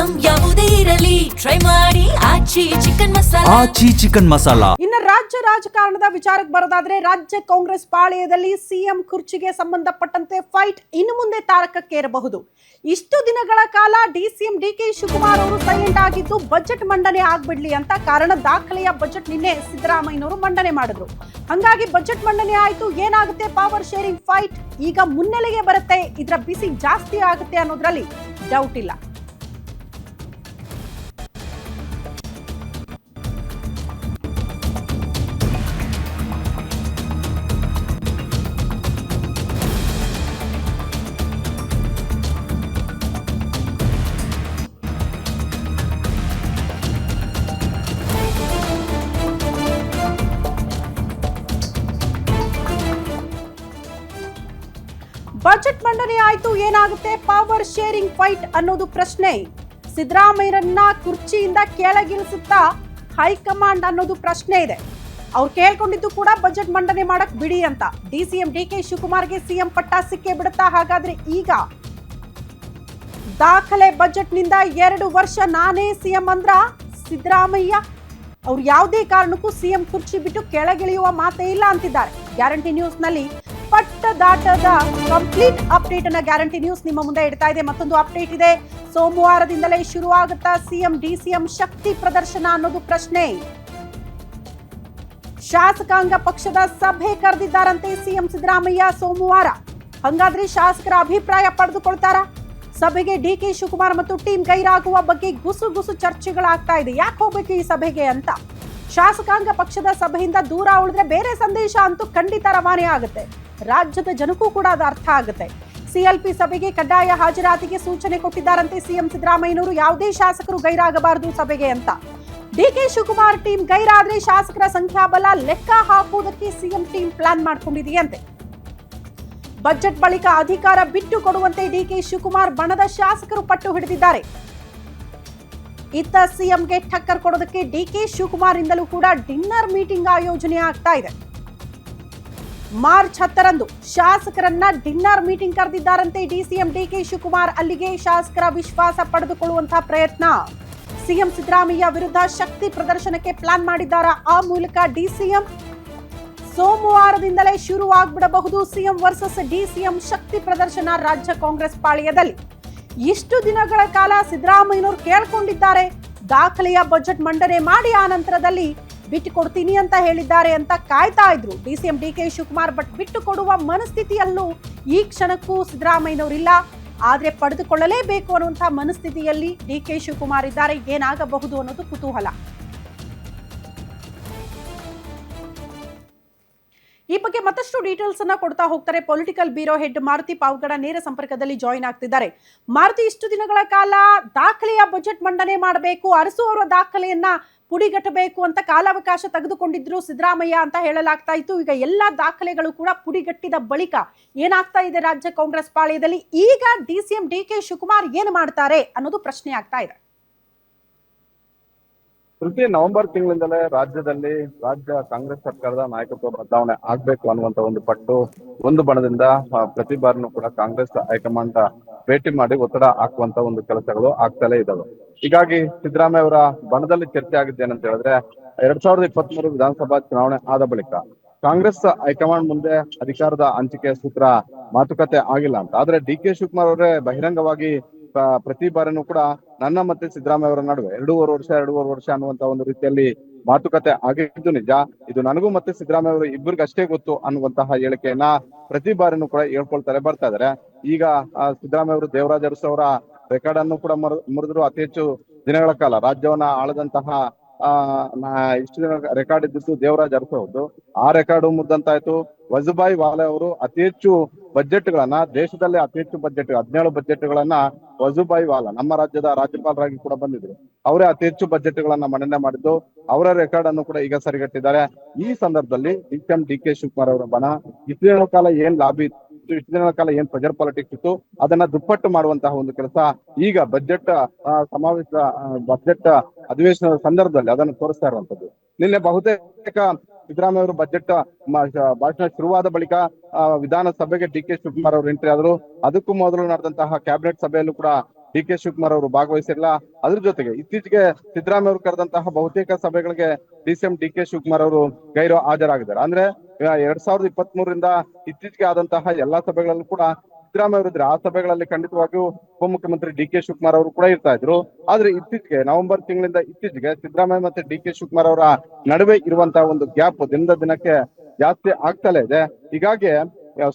Item ಯಾವುದೇ ಇರಲಿ try ಮಾಡಿ ಆಚಿ ಚಿಕನ್ ಮಸಾಲಾ. ಇನ್ನು ರಾಜ್ಯ ರಾಜಕಾರಣದ ವಿಚಾರಕ್ಕೆ ಬರೋದಾದ್ರೆ ರಾಜ್ಯ ಕಾಂಗ್ರೆಸ್ ಪಾಳೆಯದಲ್ಲಿ ಸಿಎಂ ಕುರ್ಚಿಗೆ ಸಂಬಂಧಪಟ್ಟಂತೆ ಫೈಟ್ ಇನ್ನು ಮುಂದೆ ತಾರಕಕ್ಕೇರಬಹುದು. ಇಷ್ಟು ದಿನಗಳ ಕಾಲ ಡಿಸಿಎಂ ಡಿಕೆ ಶಿವಕುಮಾರ್ ಅವರು ಸೈಲೆಂಟ್ ಆಗಿದ್ದು ಬಜೆಟ್ ಮಂಡನೆ ಆಗ್ಬಿಡ್ಲಿ ಅಂತ ಕಾರಣ ದಾಖಲೆಯ ಬಜೆಟ್ ನಿನ್ನೆ ಸಿದ್ದರಾಮಯ್ಯನವರು ಮಂಡನೆ ಮಾಡಿದ್ರು. ಹಂಗಾಗಿ ಬಜೆಟ್ ಮಂಡನೆ ಆಯ್ತು, ಏನಾಗುತ್ತೆ ಪವರ್ ಶೇರಿಂಗ್ ಫೈಟ್ ಈಗ ಮುನ್ನೆಲೆಗೆ ಬರುತ್ತೆ, ಇದರ ಬಿಸಿ ಜಾಸ್ತಿ ಆಗುತ್ತೆ ಅನ್ನೋದ್ರಲ್ಲಿ ಡೌಟ್ ಇಲ್ಲ. ಬಜೆಟ್ ಮಂಡನೆ ಆಯ್ತು, ಏನಾಗುತ್ತೆ ಪವರ್ ಶೇರಿಂಗ್ ಫೈಟ್ ಅನ್ನೋದು ಪ್ರಶ್ನೆ. ಸಿದ್ದರಾಮಯ್ಯರನ್ನ ಕುರ್ಚಿಯಿಂದ ಕೆಳಗಿಳಿಸುತ್ತಾ ಹೈಕಮಾಂಡ್ ಅನ್ನೋದು ಪ್ರಶ್ನೆ ಇದೆ. ಅವ್ರು ಕೇಳ್ಕೊಂಡಿದ್ದು ಕೂಡ ಬಜೆಟ್ ಮಂಡನೆ ಮಾಡಕ್ ಬಿಡಿ ಅಂತ. ಡಿಸಿಎಂ ಡಿಕೆ ಶಿವಕುಮಾರ್ಗೆ ಸಿಎಂ ಪಟ್ಟ ಸಿಕ್ಕೇ ಬಿಡುತ್ತಾ? ಹಾಗಾದ್ರೆ ಈಗ ದಾಖಲೆ ಬಜೆಟ್ ನಿಂದ 2 ವರ್ಷ ನಾನೇ ಸಿಎಂ ಅಂದ್ರ ಸಿದ್ದರಾಮಯ್ಯ ಅವ್ರು ಯಾವುದೇ ಕಾರಣಕ್ಕೂ ಸಿಎಂ ಕುರ್ಚಿ ಬಿಟ್ಟು ಕೆಳಗಿಳಿಯುವ ಮಾತೇ ಇಲ್ಲ ಅಂತಿದ್ದಾರೆ. ಗ್ಯಾರಂಟಿ ನ್ಯೂಸ್ ನಲ್ಲಿ ಪಟ್ಟದಾಟದ ಕಂಪ್ಲೀಟ್ ಅಪ್ಡೇಟ್ ಅನ್ನ ಗ್ಯಾರಂಟಿ ನ್ಯೂಸ್ ನಿಮ್ಮ ಮುಂದೆ ಇಡ್ತಾ ಇದೆ. ಮತ್ತೊಂದು ಅಪ್ಡೇಟ್ ಇದೆ, ಸೋಮವಾರದಿಂದಲೇ ಶುರು ಆಗುತ್ತಾ ಸಿಎಂ ಡಿಸಿಎಂ ಶಕ್ತಿ ಪ್ರದರ್ಶನ ಅನ್ನೋದು ಪ್ರಶ್ನೆ. ಶಾಸಕಾಂಗ ಪಕ್ಷದ ಸಭೆ ಕರೆದಿದ್ದಾರಂತೆ ಸಿಎಂ ಸಿದ್ದರಾಮಯ್ಯ ಸೋಮವಾರ. ಹಂಗಾದ್ರೆ ಶಾಸಕರ ಅಭಿಪ್ರಾಯ ಪಡೆದುಕೊಳ್ತಾರ? ಸಭೆಗೆ ಡಿಕೆ ಶಿವಕುಮಾರ್ ಮತ್ತು ಟೀಮ್ ಗೈರಾಗುವ ಬಗ್ಗೆ ಗುಸು ಚರ್ಚೆಗಳಾಗ್ತಾ ಇದೆ. ಯಾಕೆ ಹೋಗ್ಬೇಕು ಈ ಸಭೆಗೆ ಅಂತ. ಶಾಸಕಾಂಗ ಪಕ್ಷದ ಸಭೆಯಿಂದ ದೂರ ಉಳಿದ್ರೆ ಬೇರೆ ಸಂದೇಶ ಅಂತೂ ಖಂಡಿತ ರವಾನೆ ಆಗುತ್ತೆ. ರಾಜ್ಯದ ಜನಕ್ಕೂ ಕೂಡ ಅದು ಅರ್ಥ ಆಗುತ್ತೆ. ಸಿಎಲ್ಪಿ ಸಭೆಗೆ ಕಡ್ಡಾಯ ಹಾಜರಾತಿಗೆ ಸೂಚನೆ ಕೊಟ್ಟಿದ್ದಾರಂತೆ ಸಿಎಂ ಸಿದ್ದರಾಮಯ್ಯನವರು. ಯಾವುದೇ ಶಾಸಕರು ಗೈರಾಗಬಾರದು ಸಭೆಗೆ ಅಂತ. ಡಿಕೆ ಶಿವಕುಮಾರ್ ಟೀಮ್ ಗೈರಾದ್ರೆ ಶಾಸಕರ ಸಂಖ್ಯಾಬಲ ಲೆಕ್ಕ ಹಾಕುವುದಕ್ಕೆ ಸಿಎಂ ಟೀಮ್ ಪ್ಲಾನ್ ಮಾಡ್ಕೊಂಡಿದೆಯಂತೆ. ಬಜೆಟ್ ಬಳಿಕ ಅಧಿಕಾರ ಬಿಟ್ಟು ಕೊಡುವಂತೆ ಡಿಕೆ ಶಿವಕುಮಾರ್ ಬಣದ ಶಾಸಕರು ಪಟ್ಟು ಹಿಡಿದಿದ್ದಾರೆ. ಇತ್ತ ಸಿಎಂಗೆ ಟಕ್ಕರ್ ಕೊಡೋದಕ್ಕೆ ಡಿಕೆ ಶಿವಕುಮಾರ್ ಇಂದಲೂ ಕೂಡ ಡಿನ್ನರ್ ಮೀಟಿಂಗ್ ಆಯೋಜನೆ ಆಗ್ತಾ ಇದೆ. ಮಾರ್ಚ್ 10ರಂದು ಶಾಸಕರನ್ನ ಡಿನ್ನರ್ ಮೀಟಿಂಗ್ ಕರೆದಿದ್ದಾರಂತೆ ಡಿಸಿಎಂ ಡಿಕೆ ಶಿವಕುಮಾರ್. ಅಲ್ಲಿಗೆ ಶಾಸಕರ ವಿಶ್ವಾಸ ಪಡೆದುಕೊಳ್ಳುವಂತಹ ಪ್ರಯತ್ನ. ಸಿಎಂ ಸಿದ್ದರಾಮಯ್ಯ ವಿರುದ್ಧ ಶಕ್ತಿ ಪ್ರದರ್ಶನಕ್ಕೆ ಪ್ಲಾನ್ ಮಾಡಿದ್ದಾರಾ? ಆ ಮೂಲಕ ಡಿಸಿಎಂ ಸೋಮವಾರದಿಂದಲೇ ಶುರು ಆಗ್ಬಿಡಬಹುದು ಸಿಎಂ ವರ್ಸಸ್ ಡಿಸಿಎಂ ಶಕ್ತಿ ಪ್ರದರ್ಶನ ರಾಜ್ಯ ಕಾಂಗ್ರೆಸ್ ಪಾಳೆಯದಲ್ಲಿ. ಇಷ್ಟು ದಿನಗಳ ಕಾಲ ಸಿದ್ದರಾಮಯ್ಯನವರು ಕೇಳ್ಕೊಂಡಿದ್ದಾರೆ, ದಾಖಲೆಯ ಬಜೆಟ್ ಮಂಡನೆ ಮಾಡಿ ಆ ನಂತರದಲ್ಲಿ ಬಿಟ್ಟು ಕೊಡ್ತೀನಿ ಅಂತ ಹೇಳಿದ್ದಾರೆ ಅಂತ ಕಾಯ್ತಾ ಇದ್ರು ಡಿಸಿಎಂ ಡಿಕೆ ಶಿವಕುಮಾರ್. ಬಟ್ ಬಿಟ್ಟು ಕೊಡುವ ಮನಸ್ಥಿತಿಯಲ್ಲೂ ಈ ಕ್ಷಣಕ್ಕೂ ಸಿದ್ದರಾಮಯ್ಯನವರಿಲ್ಲ. ಆದ್ರೆ ಪಡೆದುಕೊಳ್ಳಲೇಬೇಕು ಅನ್ನುವಂತಹ ಮನಸ್ಥಿತಿಯಲ್ಲಿ ಡಿಕೆ ಶಿವಕುಮಾರ್ ಇದ್ದಾರೆ. ಏನಾಗಬಹುದು ಅನ್ನೋದು ಕುತೂಹಲ. ಈ ಬಗ್ಗೆ ಮತ್ತಷ್ಟು ಡೀಟೇಲ್ಸ್ ಅನ್ನ ಕೊಡ್ತಾ ಹೋಗ್ತಾರೆ political bureau head Maruti Pavagada ನೇರ ಸಂಪರ್ಕದಲ್ಲಿ ಜಾಯಿನ್ ಆಗ್ತಿದ್ದಾರೆ. ಮಾರುತಿ, ಇಷ್ಟು ದಿನಗಳ ಕಾಲ ದಾಖಲೆಯ ಬಜೆಟ್ ಮಂಡನೆ ಮಾಡಬೇಕು, ಅರಸು ಅವರ ದಾಖಲೆಯನ್ನ ಪುಡಿಗಟ್ಟಬೇಕು ಅಂತ ಕಾಲಾವಕಾಶ ತೆಗೆದುಕೊಂಡಿದ್ರು ಸಿದ್ದರಾಮಯ್ಯ ಅಂತ ಹೇಳಲಾಗ್ತಾ ಇತ್ತು. ಈಗ ಎಲ್ಲಾ ದಾಖಲೆಗಳು ಕೂಡ ಪುಡಿಗಟ್ಟಿದ ಬಳಿಕ ಏನಾಗ್ತಾ ಇದೆ ರಾಜ್ಯ ಕಾಂಗ್ರೆಸ್ ಪಾಳೆಯದಲ್ಲಿ? ಈಗ ಡಿಸಿಎಂ ಡಿಕೆ ಶಿವಕುಮಾರ್ ಏನು ಮಾಡ್ತಾರೆ ಅನ್ನೋದು ಪ್ರಶ್ನೆ ಆಗ್ತಾ ಇದೆ. ಪ್ರತಿ ನವೆಂಬರ್ ತಿಂಗಳಿಂದಲೇ ರಾಜ್ಯದಲ್ಲಿ ರಾಜ್ಯ ಕಾಂಗ್ರೆಸ್ ಸರ್ಕಾರದ ನಾಯಕತ್ವ ಬದಲಾವಣೆ ಆಗ್ಬೇಕು ಅನ್ನುವಂತ ಒಂದು ಪಟ್ಟು ಒಂದು ಬಣದಿಂದ ಪ್ರತಿ ಬಾರಿನೂ ಕೂಡ ಕಾಂಗ್ರೆಸ್ ಹೈಕಮಾಂಡ್ ಭೇಟಿ ಮಾಡಿ ಒತ್ತಡ ಹಾಕುವಂತ ಒಂದು ಕೆಲಸಗಳು ಆಗ್ತಲೇ ಇದಾವೆ. ಹೀಗಾಗಿ ಸಿದ್ದರಾಮಯ್ಯ ಅವರ ಬಣದಲ್ಲಿ ಚರ್ಚೆ ಆಗಿದ್ದೇನಂತ ಹೇಳಿದ್ರೆ 2023 ವಿಧಾನಸಭಾ ಚುನಾವಣೆ ಆದ ಬಳಿಕ ಕಾಂಗ್ರೆಸ್ ಹೈಕಮಾಂಡ್ ಮುಂದೆ ಅಧಿಕಾರದ ಹಂಚಿಕೆ ಸೂತ್ರ ಮಾತುಕತೆ ಆಗಿಲ್ಲ ಅಂತ. ಆದ್ರೆ ಡಿಕೆ ಶಿವಕುಮಾರ್ ಅವರೇ ಬಹಿರಂಗವಾಗಿ ಪ್ರತಿ ಬಾರಿನೂ ಕೂಡ ನನ್ನ ಮತ್ತೆ ಸಿದ್ದರಾಮಯ್ಯ ಅವರ ನಡುವೆ 2.5 ವರ್ಷ ಅನ್ನುವಂತ ಒಂದು ರೀತಿಯಲ್ಲಿ ಮಾತುಕತೆ ಆಗಿದ್ದು ನಿಜ. ಇದು ನನಗೂ ಮತ್ತೆ ಸಿದ್ದರಾಮಯ್ಯ ಅವರು ಇಬ್ಬರಿಗಷ್ಟೇ ಗೊತ್ತು ಅನ್ನುವಂತಹ ಹೇಳಿಕೆಯನ್ನ ಪ್ರತಿ ಬಾರಿನೂ ಕೂಡ ಹೇಳ್ಕೊಳ್ತಾರೆ ಬರ್ತಾ ಇದಾರೆ. ಈಗ ಸಿದ್ದರಾಮಯ್ಯ ಅವರು ದೇವರಾಜ ಅರಸು ಅವರ ರೆಕಾರ್ಡ್ ಅನ್ನು ಕೂಡ ಮುರಿದ್ರು. ಅತಿ ಹೆಚ್ಚು ದಿನಗಳ ಕಾಲ ರಾಜ್ಯವನ್ನ ಆಳದಂತಹ ಇಷ್ಟು ದಿನ ರೆಕಾರ್ಡ್ ಇದ್ದಿದ್ದು ದೇವರಾಜ ಅರಸು ಅವ್ರದ್ದು. ಆ ರೆಕಾರ್ಡ್ ಮುರಿದಂತಾಯ್ತು. ವಜುಭಾಯಿ ವಾಲೆ ಅವರು ಅತಿ ಹೆಚ್ಚು ಬಜೆಟ್ಗಳನ್ನ, ದೇಶದಲ್ಲೇ ಅತಿ ಹೆಚ್ಚು ಬಜೆಟ್ 17 ಬಜೆಟ್ಗಳನ್ನ ವಜುಭಾಯಿ ವಾಲಾ ನಮ್ಮ ರಾಜ್ಯದ ರಾಜ್ಯಪಾಲರಾಗಿ ಕೂಡ ಬಂದಿದ್ರು. ಅವರೇ ಅತಿ ಹೆಚ್ಚು ಬಜೆಟ್ಗಳನ್ನ ಮಂಡನೆ ಮಾಡಿದ್ದು. ಅವರ ರೆಕಾರ್ಡ್ ಅನ್ನು ಕೂಡ ಈಗ ಸರಿಗಟ್ಟಿದ್ದಾರೆ. ಈ ಸಂದರ್ಭದಲ್ಲಿ ಡಿಸಿಎಂ ಡಿಕೆ ಶಿವಕುಮಾರ್ ಅವರ ಬಣ ಇಷ್ಟು ದಿನಗಳ ಕಾಲ ಏನ್ ಲಾಬಿ ಇತ್ತು, ಇಷ್ಟು ದಿನಗಳ ಕಾಲ ಏನ್ ಪ್ರೆಜರ್ ಪಾಲಿಟಿಕ್ಸ್ ಇತ್ತು, ಅದನ್ನ ದುಪ್ಪಟ್ಟು ಮಾಡುವಂತಹ ಒಂದು ಕೆಲಸ ಈಗ ಬಜೆಟ್ ಅಧಿವೇಶನದ ಸಂದರ್ಭದಲ್ಲಿ ಅದನ್ನು ತೋರಿಸ್ತಾ ಇರುವಂತದ್ದು. ನಿನ್ನೆ ಬಹುತೇಕ ಸಿದ್ದರಾಮಯ್ಯ ಅವರು ಬಜೆಟ್ ಭಾಷಣ ಶುರುವಾದ ಬಳಿಕ ವಿಧಾನಸಭೆಗೆ ಡಿಕೆ ಶಿವಕುಮಾರ್ ಅವರು ಎಂಟ್ರಿ ಆದರು. ಅದಕ್ಕೂ ಮೊದಲು ನಡೆದಂತಹ ಕ್ಯಾಬಿನೆಟ್ ಸಭೆಯಲ್ಲೂ ಕೂಡ ಡಿ ಕೆ ಶಿವಕುಮಾರ್ ಅವರು ಭಾಗವಹಿಸಿಲ್ಲ. ಅದ್ರ ಜೊತೆಗೆ ಇತ್ತೀಚೆಗೆ ಸಿದ್ದರಾಮಯ್ಯ ಅವರು ಕರೆದಂತಹ ಬಹುತೇಕ ಸಭೆಗಳಿಗೆ ಡಿಸಿಎಂ ಡಿ ಕೆ ಶಿವಕುಮಾರ್ ಅವರು ಗೈರು ಹಾಜರಾಗಿದ್ದಾರೆ. ಅಂದ್ರೆ 2023ರಿಂದ ಇತ್ತೀಚೆಗೆ ಆದಂತಹ ಎಲ್ಲಾ ಸಭೆಗಳಲ್ಲೂ ಕೂಡ ಸಿದ್ದರಾಮಯ್ಯ ಅವರು ಇದ್ರೆ ಆ ಸಭೆಗಳಲ್ಲಿ ಖಂಡಿತವಾಗಿಯೂ ಉಪಮುಖ್ಯಮಂತ್ರಿ ಡಿ ಕೆ ಶಿವಕುಮಾರ್ ಅವರು ಕೂಡ ಇರ್ತಾ ಇದ್ರು. ಆದ್ರೆ ಇತ್ತೀಚೆಗೆ ನವೆಂಬರ್ ತಿಂಗಳಿಂದ ಇತ್ತೀಚೆಗೆ ಸಿದ್ದರಾಮಯ್ಯ ಮತ್ತೆ ಡಿ ಕೆ ಶಿವಕುಮಾರ್ ಅವರ ನಡುವೆ ಇರುವಂತಹ ಒಂದು ಗ್ಯಾಪ್ ದಿನದ ದಿನಕ್ಕೆ ಜಾಸ್ತಿ ಆಗ್ತಲೇ ಇದೆ. ಹೀಗಾಗಿ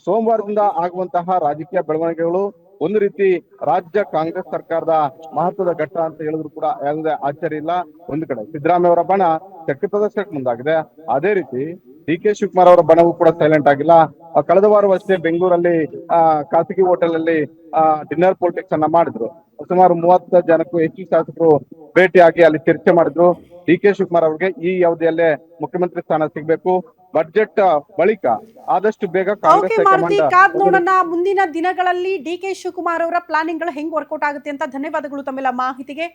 ಸೋಮವಾರದಿಂದ ಆಗುವಂತಹ ರಾಜಕೀಯ ಬೆಳವಣಿಗೆಗಳು ಒಂದು ರೀತಿ ರಾಜ್ಯ ಕಾಂಗ್ರೆಸ್ ಸರ್ಕಾರದ ಮಹತ್ವದ ಘಟ್ಟ ಅಂತ ಹೇಳಿದ್ರು ಕೂಡ ಯಾವುದೇ ಆಶ್ಚರ್ಯ ಇಲ್ಲ. ಒಂದು ಕಡೆ ಸಿದ್ದರಾಮಯ್ಯ ಅವರ ಬಣ ಶಕ್ತಿ ಪ್ರದರ್ಶನಕ್ಕೆ ಮುಂದಾಗಿದೆ, ಅದೇ ರೀತಿ ಡಿ ಕೆ ಶಿವಕುಮಾರ್ ಅವರ ಬಣವೂ ಕೂಡ ಸೈಲೆಂಟ್ ಆಗಿಲ್ಲ. ಕಳೆದ ವಾರವಷ್ಟೇ ಬೆಂಗಳೂರಲ್ಲಿ ಖಾಸಗಿ ಹೋಟೆಲ್ ಅಲ್ಲಿ ಡಿನ್ನರ್ ಪೊಲಿಟಿಕ್ಸ್ ಅನ್ನ ಮಾಡಿದ್ರು. ಸುಮಾರು 30 ಜನಕ್ಕೂ ಹೆಚ್ಚು ಶಾಸಕರು ಭೇಟಿಯಾಗಿ ಅಲ್ಲಿ ಚರ್ಚೆ ಮಾಡಿದ್ರು. ಡಿ ಕೆ ಶಿವಕುಮಾರ್ ಅವರಿಗೆ ಈ ಅವಧಿಯಲ್ಲೇ ಮುಖ್ಯಮಂತ್ರಿ ಸ್ಥಾನ ಸಿಗಬೇಕು, ಬಜೆಟ್ ಬಳಿಕ ಆದಷ್ಟು ಬೇಗ ಓಕೆ ಮಾರುತಿ, ಕಾದ್ ನೋಡೋಣ ಮುಂದಿನ ದಿನಗಳಲ್ಲಿ ಡಿ ಕೆ ಶಿವಕುಮಾರ್ ಅವರ ಪ್ಲಾನಿಂಗ್ ಗಳು ಹೆಂಗ್ ವರ್ಕೌಟ್ ಆಗುತ್ತೆ ಅಂತ. ಧನ್ಯವಾದಗಳು ತಮ್ಮೆಲ್ಲ ಮಾಹಿತಿಗೆ.